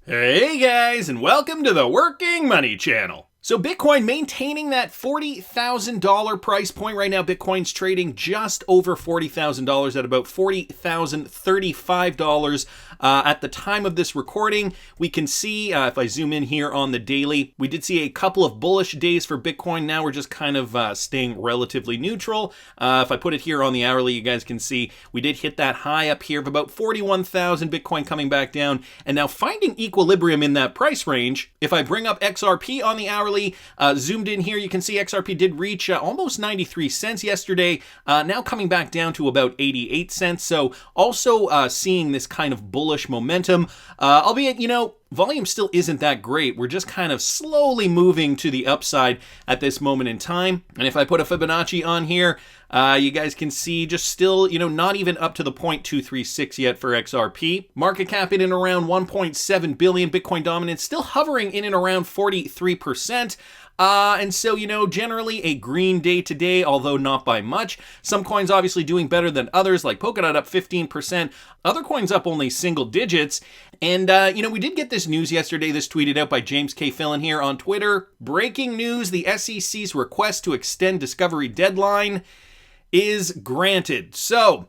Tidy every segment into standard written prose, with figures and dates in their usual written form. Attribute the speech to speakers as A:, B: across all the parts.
A: Hey guys, and welcome to the Working Money Channel. So Bitcoin maintaining that $40,000 price point right now. Bitcoin's trading just over $40,000 at about $40,035 at the time of this recording. We can see, if I zoom in here on the daily, we did see a couple of bullish days for Bitcoin. Now we're just kind of staying relatively neutral. If I put it here on the hourly, you guys can see we did hit that high up here of about 41,000, Bitcoin coming back down, and now finding equilibrium in that price range. If I bring up XRP on the hourly, zoomed in here, you can see XRP did reach almost 93 cents yesterday, now coming back down to about 88 cents. So also seeing this kind of bullish momentum, albeit, volume still isn't that great. We're just kind of slowly moving to the upside at this moment in time. And if I put a Fibonacci on here, you guys can see just still, not even up to the 0.236 yet for XRP. Market cap in and around 1.7 billion. Bitcoin dominance still hovering in and around 43%. And so, generally a green day today, although not by much. Some coins obviously doing better than others, like Polkadot up 15%. Other coins up only single digits. And, we did get this news yesterday, this tweeted out by James K. Fillon here on Twitter. Breaking news, the SEC's request to extend discovery deadline is granted. So,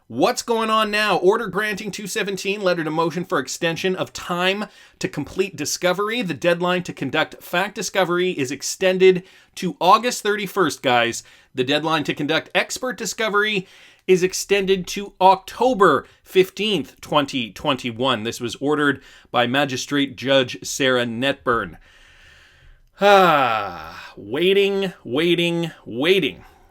A: what's going on now? Order granting 217, letter to motion for extension of time to complete discovery. The deadline to conduct fact discovery is extended to August 31st, guys. The deadline to conduct expert discovery is extended to October 15th, 2021. This was ordered by Magistrate Judge Sarah Netburn. Waiting.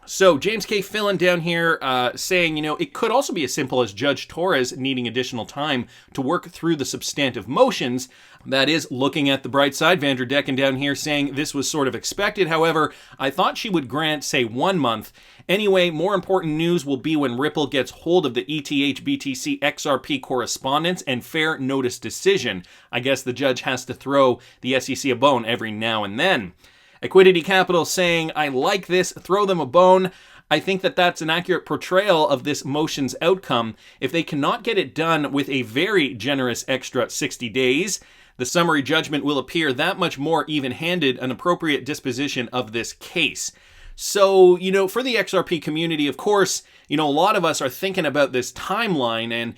A: So James K. Fillon down here saying, it could also be as simple as Judge Torres needing additional time to work through the substantive motions. That is, looking at the bright side, Vander Decken down here saying this was sort of expected. However, I thought she would grant, say, 1 month. Anyway, more important news will be when Ripple gets hold of the ETH BTC XRP correspondence and fair notice decision. I guess the judge has to throw the SEC a bone every now and then. Equidity Capital saying, I like this, throw them a bone. I think that that's an accurate portrayal of this motion's outcome. If they cannot get it done with a very generous extra 60 days, the summary judgment will appear that much more even-handed, an appropriate disposition of this case. So, for the XRP community, of course, a lot of us are thinking about this timeline, and,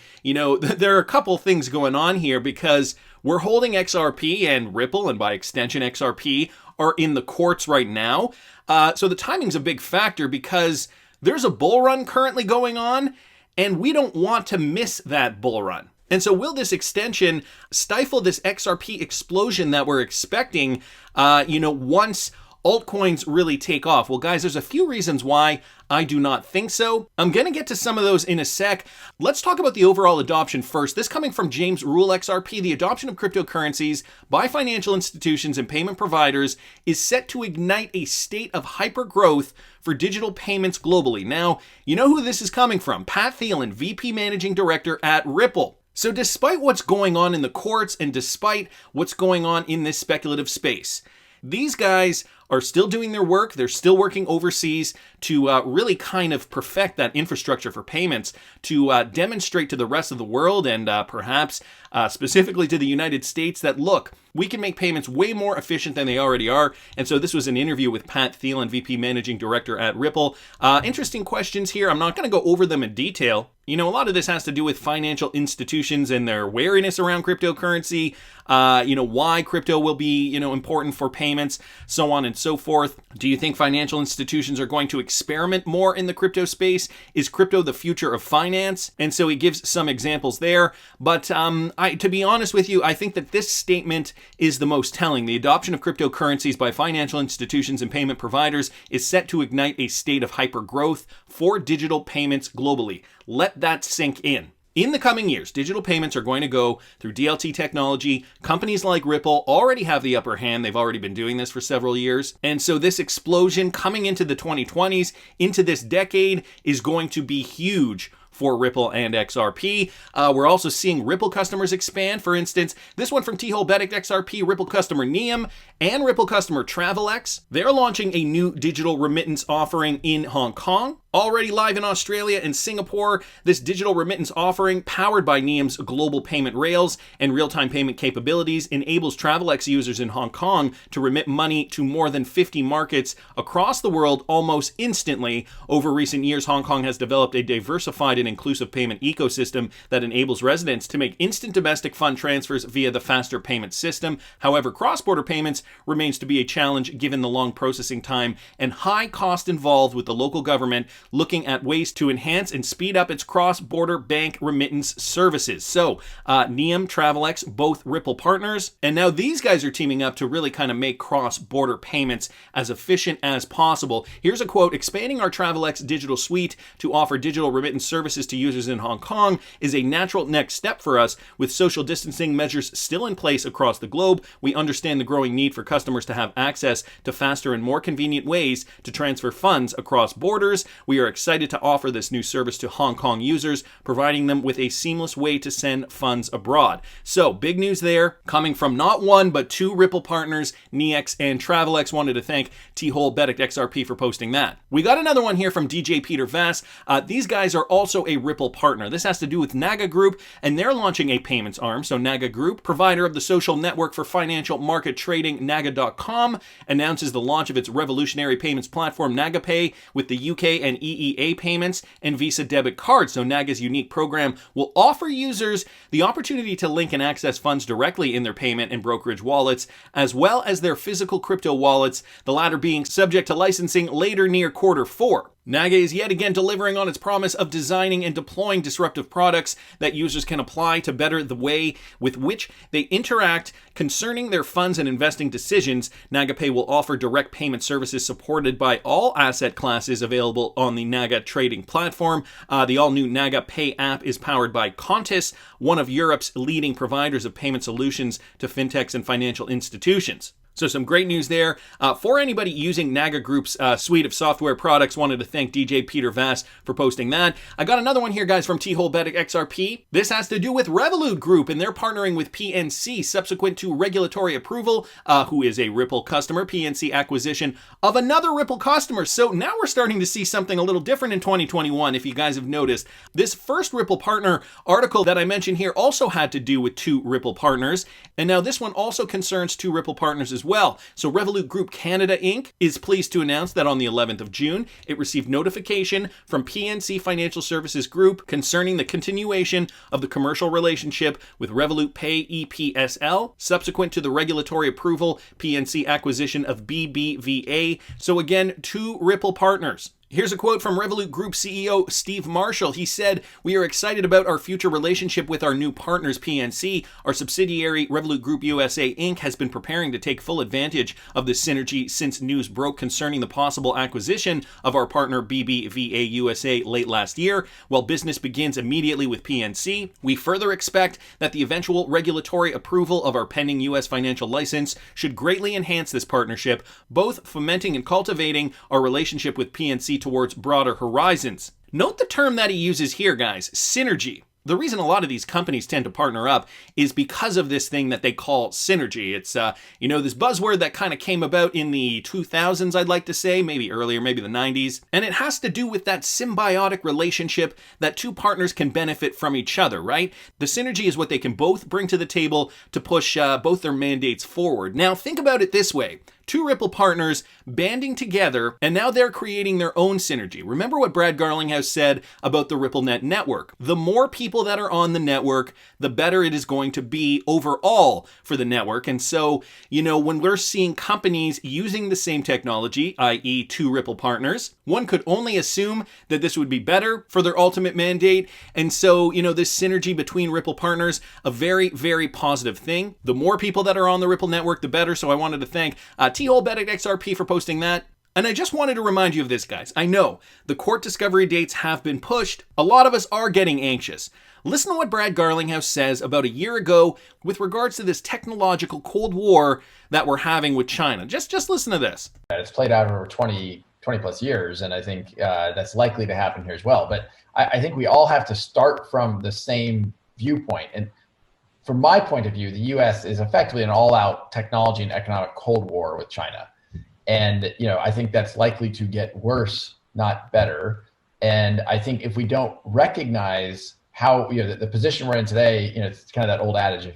A: there are a couple things going on here because we're holding XRP and Ripple, and by extension XRP, are in the courts right now. So the timing's a big factor because there's a bull run currently going on, and we don't want to miss that bull run. And so will this extension stifle this XRP explosion that we're expecting, once altcoins really take off? Well, guys, there's a few reasons why I do not think so. I'm going to get to some of those in a sec. Let's talk about the overall adoption first. This coming from James Rule XRP, the adoption of cryptocurrencies by financial institutions and payment providers is set to ignite a state of hyper-growth for digital payments globally. Now, you know who this is coming from? Pat Thielen, VP Managing Director at Ripple. So despite what's going on in the courts and despite what's going on in this speculative space, these guys are still doing their work. They're still working overseas to really kind of perfect that infrastructure for payments, to demonstrate to the rest of the world and perhaps specifically to the United States that, look, we can make payments way more efficient than they already are. And so this was an interview with Pat Thielen, VP Managing Director at Ripple. Interesting questions here. I'm not going to go over them in detail. A lot of this has to do with financial institutions and their wariness around cryptocurrency, why crypto will be, important for payments, so on and so forth. Do you think financial institutions are going to experiment more in the crypto space? Is crypto the future of finance? And so he gives some examples there. But to be honest with you, I think that this statement is the most telling. The adoption of cryptocurrencies by financial institutions and payment providers is set to ignite a state of hyper-growth for digital payments globally. Let that sink in. In the coming years, digital payments are going to go through DLT technology. Companies like Ripple already have the upper hand. They've already been doing this for several years. And so this explosion coming into the 2020s, into this decade, is going to be huge for Ripple and XRP. We're also seeing Ripple customers expand. For instance, this one from T-Hole Bedict XRP, Ripple customer Neum and Ripple customer TravelX. They're launching a new digital remittance offering in Hong Kong. Already live in Australia and Singapore, this digital remittance offering, powered by Neum's global payment rails and real-time payment capabilities, enables TravelX users in Hong Kong to remit money to more than 50 markets across the world almost instantly. Over recent years, Hong Kong has developed a diversified and inclusive payment ecosystem that enables residents to make instant domestic fund transfers via the faster payment system. However, cross-border payments remains to be a challenge given the long processing time and high cost involved, with the local government looking at ways to enhance and speed up its cross-border bank remittance services. So, Neum, TravelX, both Ripple partners, and now these guys are teaming up to really kind of make cross-border payments as efficient as possible. Here's a quote: "Expanding our TravelX digital suite to offer digital remittance services to users in Hong Kong is a natural next step for us. With social distancing measures still in place across the globe, we understand the growing need for customers to have access to faster and more convenient ways to transfer funds across borders. We are excited to offer this new service to Hong Kong users, providing them with a seamless way to send funds abroad." So, big news there, coming from not one, but two Ripple partners, NEX and TravelX. Wanted to thank T-Hole Bedict XRP for posting that. We got another one here from DJ Peter Vass. These guys are also a Ripple partner. This has to do with NAGA Group, and they're launching a payments arm. So NAGA Group, provider of the social network for financial market trading, NAGA.com, announces the launch of its revolutionary payments platform, NAGA Pay, with the UK and EEA payments and Visa debit cards. So NAGA's unique program will offer users the opportunity to link and access funds directly in their payment and brokerage wallets, as well as their physical crypto wallets, the latter being subject to licensing later near Q4. NAGA is yet again delivering on its promise of designing and deploying disruptive products that users can apply to better the way with which they interact concerning their funds and investing decisions. NAGA Pay will offer direct payment services supported by all asset classes available on the NAGA trading platform. The all-new NAGA Pay app is powered by Contis, one of Europe's leading providers of payment solutions to fintechs and financial institutions. So some great news there. For anybody using NAGA Group's suite of software products, wanted to thank DJ Peter Vass for posting that. I got another one here, guys, from T-Hole Bedict XRP. This has to do with Revolut Group, and they're partnering with PNC subsequent to regulatory approval, who is a Ripple customer, PNC acquisition of another Ripple customer. So now we're starting to see something a little different in 2021, if you guys have noticed. This first Ripple partner article that I mentioned here also had to do with two Ripple partners, and now this one also concerns two Ripple partners as well. So Revolut Group Canada Inc. is pleased to announce that on the 11th of June, it received notification from PNC Financial Services Group concerning the continuation of the commercial relationship with Revolut Pay EPSL, subsequent to the regulatory approval PNC acquisition of BBVA. So again, two Ripple partners. Here's a quote from Revolut Group CEO Steve Marshall. He said, "We are excited about our future relationship with our new partners PNC. Our subsidiary Revolut Group USA Inc. has been preparing to take full advantage of this synergy since news broke concerning the possible acquisition of our partner BBVA USA late last year. While business begins immediately with PNC, we further expect that the eventual regulatory approval of our pending U.S. financial license should greatly enhance this partnership, both fomenting and cultivating our relationship with PNC towards broader horizons." Note the term that he uses here, guys, synergy. The reason a lot of these companies tend to partner up is because of this thing that they call synergy. It's, this buzzword that kind of came about in the 2000s, I'd like to say, maybe earlier, maybe the 90s. And it has to do with that symbiotic relationship that two partners can benefit from each other, right? The synergy is what they can both bring to the table to push both their mandates forward. Now, think about it this way. Two Ripple partners banding together, and now they're creating their own synergy. Remember what Brad Garlinghouse said about the RippleNet network. The more people that are on the network, the better it is going to be overall for the network. And so, when we're seeing companies using the same technology, i.e. two Ripple partners, one could only assume that this would be better for their ultimate mandate. And so, this synergy between Ripple partners, a very, very positive thing. The more people that are on the Ripple network, the better. So I wanted to thank T-Hole Bedict XRP for posting that. And I just wanted to remind you of this, guys. I know the court discovery dates have been pushed. A lot of us are getting anxious. Listen to what Brad Garlinghouse says about a year ago with regards to this technological Cold War that we're having with China. Just listen to this.
B: It's played out over 20 20 plus years. And I think that's likely to happen here as well. But I think we all have to start from the same viewpoint. And from my point of view, the US is effectively an all-out technology and economic Cold War with China. And, I think that's likely to get worse, not better. And I think if we don't recognize how, the position we're in today, it's kind of that old adage,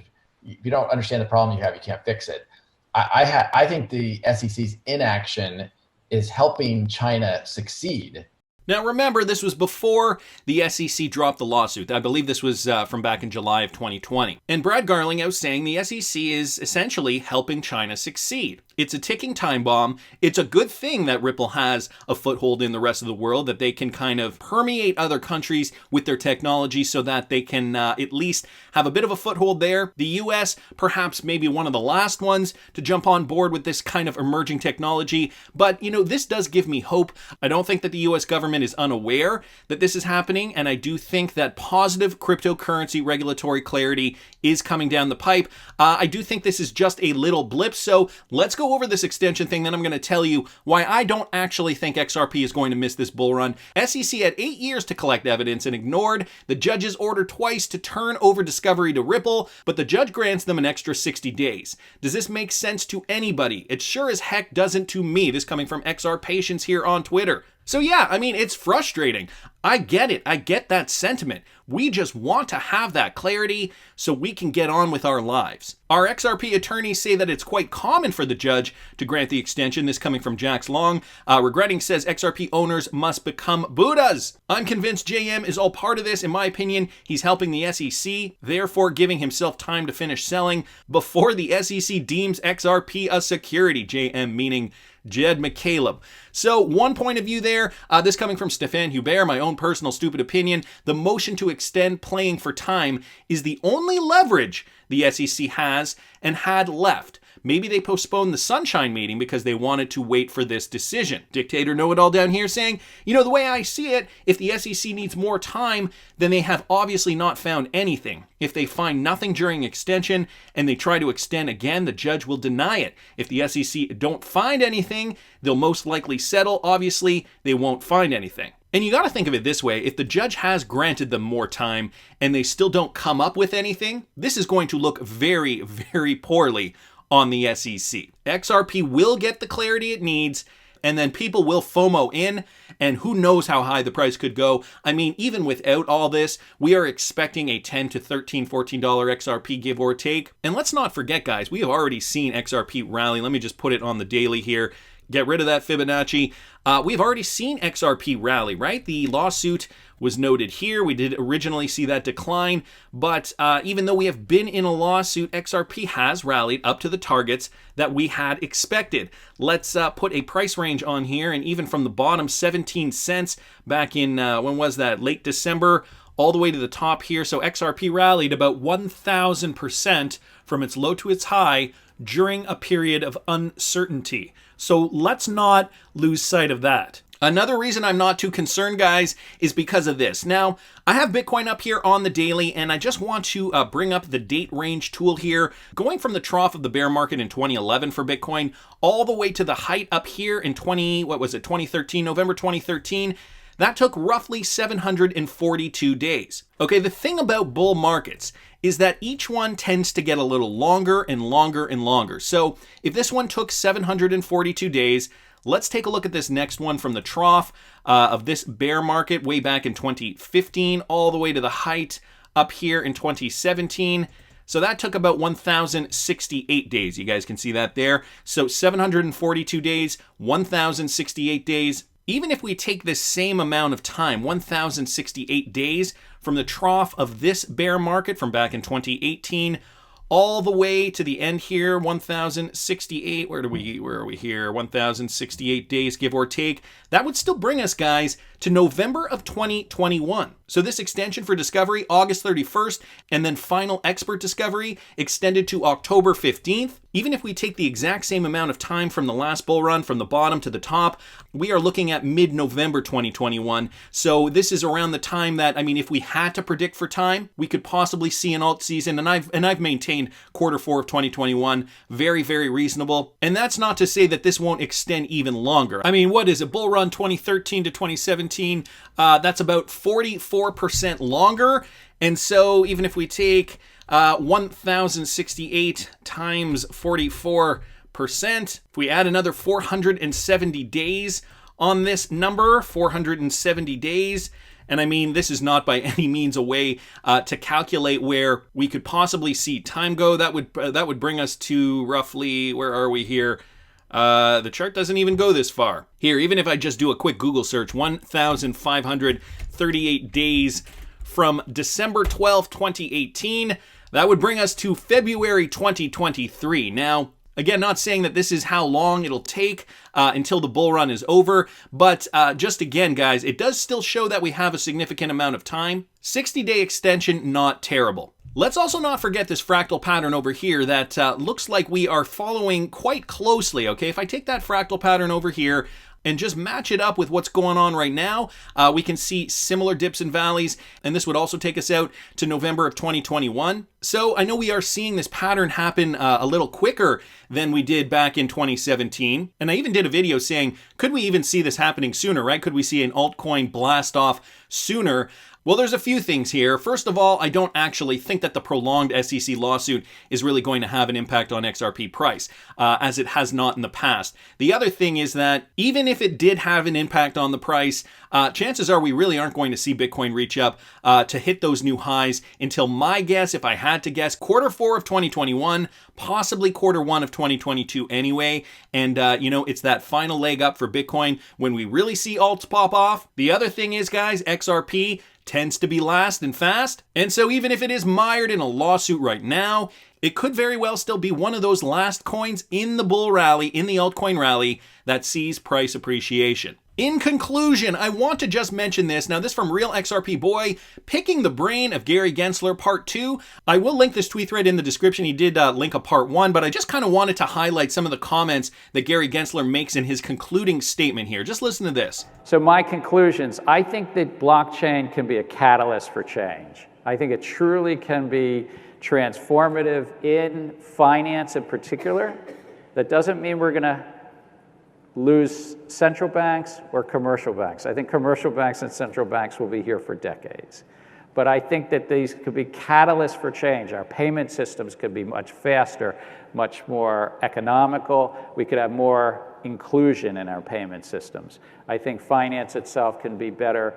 B: if you don't understand the problem you have, you can't fix it. I think the SEC's inaction is helping China succeed.
A: Now, remember, this was before the SEC dropped the lawsuit. I believe this was from back in July of 2020. And Brad Garlinghouse saying the SEC is essentially helping China succeed. It's a ticking time bomb. It's a good thing that Ripple has a foothold in the rest of the world, that they can kind of permeate other countries with their technology so that they can at least have a bit of a foothold there. The US, perhaps maybe one of the last ones to jump on board with this kind of emerging technology. But, this does give me hope. I don't think that the US government is unaware that this is happening, and I do think that positive cryptocurrency regulatory clarity is coming down the pipe. I do think this is just a little blip, so let's go over this extension thing, then I'm going to tell you why I don't actually think XRP is going to miss this bull run. SEC had 8 years to collect evidence and ignored the judge's order twice to turn over discovery to Ripple, but the judge grants them an extra 60 days. Does this make sense to anybody? It sure as heck doesn't to me. This coming from XR Patience here on Twitter. So yeah, it's frustrating. I get it. I get that sentiment. We just want to have that clarity so we can get on with our lives. Our XRP attorneys say that it's quite common for the judge to grant the extension. This coming from Jax Long. Regretting says XRP owners must become Buddhas. I'm convinced JM is all part of this. In my opinion, he's helping the SEC, therefore giving himself time to finish selling before the SEC deems XRP a security. JM meaning Jed McCaleb. So one point of view there, this coming from Stéphane Hubert, my own personal stupid opinion, the motion to extend playing for time is the only leverage the SEC has and had left. Maybe they postponed the Sunshine meeting because they wanted to wait for this decision. Dictator Know-It-All down here saying, the way I see it, if the SEC needs more time, then they have obviously not found anything. If they find nothing during extension and they try to extend again, the judge will deny it. If the SEC don't find anything, they'll most likely settle. Obviously, they won't find anything. And you got to think of it this way. If the judge has granted them more time and they still don't come up with anything, this is going to look very, very poorly on the SEC. XRP will get the clarity it needs, and then people will FOMO in, and who knows how high the price could go. Even without all this, we are expecting a $10 to $13, $14 XRP give or take. And let's not forget, guys, we have already seen XRP rally. Let me just put it on the daily here. Get rid of that Fibonacci. We've already seen XRP rally, right? The lawsuit was noted here. We did originally see that decline, but even though we have been in a lawsuit, XRP has rallied up to the targets that we had expected. Let's put a price range on here, and even from the bottom, 17 cents back in, when was that? Late December, all the way to the top here. So XRP rallied about 1,000% from its low to its high during a period of uncertainty. So let's not lose sight of that. Another reason I'm not too concerned, guys, is because of this. Now, I have Bitcoin up here on the daily, and I just want to bring up the date range tool here, going from the trough of the bear market in 2011 for Bitcoin all the way to the height up here in 2013, November 2013. That took roughly 742 days. Okay, the thing about bull markets is that each one tends to get a little longer and longer and longer. So if this one took 742 days, let's take a look at this next one from the trough of this bear market way back in 2015 all the way to the height up here in 2017. So that took about 1,068 days. You guys can see that there. So 742 days, 1,068 days. Even if we take this same amount of time, 1,068 days from the trough of this bear market from back in 2018, all the way to the end here, 1,068, where are we here? 1,068 days, give or take. That would still bring us, guys, to November of 2021. So this extension for discovery, August 31st, and then final expert discovery extended to October 15th. Even if we take the exact same amount of time from the last bull run, from the bottom to the top, we are looking at mid-November 2021. So this is around the time that, I mean, if we had to predict for time, we could possibly see an alt season. And I've maintained Q4 of 2021 very, very reasonable. And that's not to say that this won't extend even longer. I mean, what is it? Bull run 2013 to 2017. That's about 44% longer. And so even if we take 1,068 times 44%, if we add another 470 days on this number, 470 days, and I mean, this is not by any means a way to calculate where we could possibly see time go. That would bring us to roughly, where are we here? The chart doesn't even go this far. Here, even if I just do a quick Google search, 1,538 days from December 12, 2018, that would bring us to February 2023. Now, again, not saying that this is how long it'll take until the bull run is over, but just again, guys, it does still show that we have a significant amount of time. 60-day extension, not terrible. Let's also not forget this fractal pattern over here that looks like we are following quite closely, okay? If I take that fractal pattern over here and just match it up with what's going on right now, we can see similar dips and valleys, and this would also take us out to November of 2021. So I know we are seeing this pattern happen a little quicker than we did back in 2017, and I even did a video saying, could we even see this happening sooner, right? Could we see an altcoin blast off sooner? Well, there's a few things here. First of all, I don't actually think that the prolonged SEC lawsuit is really going to have an impact on XRP price, as it has not in the past. The other thing is that even if it did have an impact on the price, chances are we really aren't going to see Bitcoin reach up to hit those new highs until, my guess, if I had to guess, Q4 of 2021, possibly Q1 of 2022 anyway. And, it's that final leg up for Bitcoin when we really see alts pop off. The other thing is, guys, XRP tends to be last and fast. And so even if it is mired in a lawsuit right now, it could very well still be one of those last coins in the bull rally, in the altcoin rally, that sees price appreciation. In conclusion, I want to just mention this. Now, this from Real XRP Boy, Picking the Brain of Gary Gensler, Part 2. I will link this tweet thread in the description. He did link a Part 1, but I just kind of wanted to highlight some of the comments that Gary Gensler makes in his concluding statement here. Just listen to this.
C: So my conclusions, I think that blockchain can be a catalyst for change. I think it truly can be transformative in finance in particular. That doesn't mean we're going to lose central banks or commercial banks. I think commercial banks and central banks will be here for decades. But I think that these could be catalysts for change. Our payment systems could be much faster, much more economical. We could have more inclusion in our payment systems. I think finance itself can be better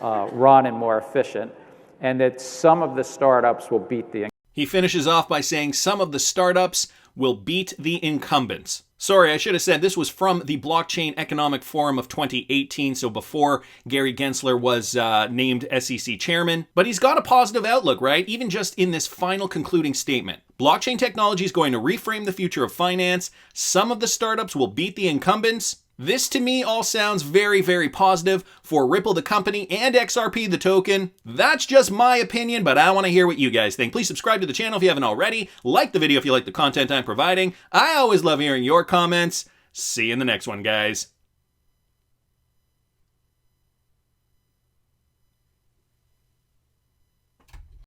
C: run and more efficient, and that some of the startups will beat the...
A: He finishes off by saying some of the startups will beat the incumbents. Sorry, I should have said this was from the Blockchain Economic Forum of 2018, so before Gary Gensler was named SEC chairman. But he's got a positive outlook, right? Even just in this final concluding statement. Blockchain technology is going to reframe the future of finance. Some of the startups will beat the incumbents. This to me all sounds very, very positive for Ripple the company and XRP the token. That's just my opinion, but I want to hear what you guys think. Please subscribe to the channel if you haven't already. Like the video if you like the content I'm providing. I always love hearing your comments. See you in the next one, guys.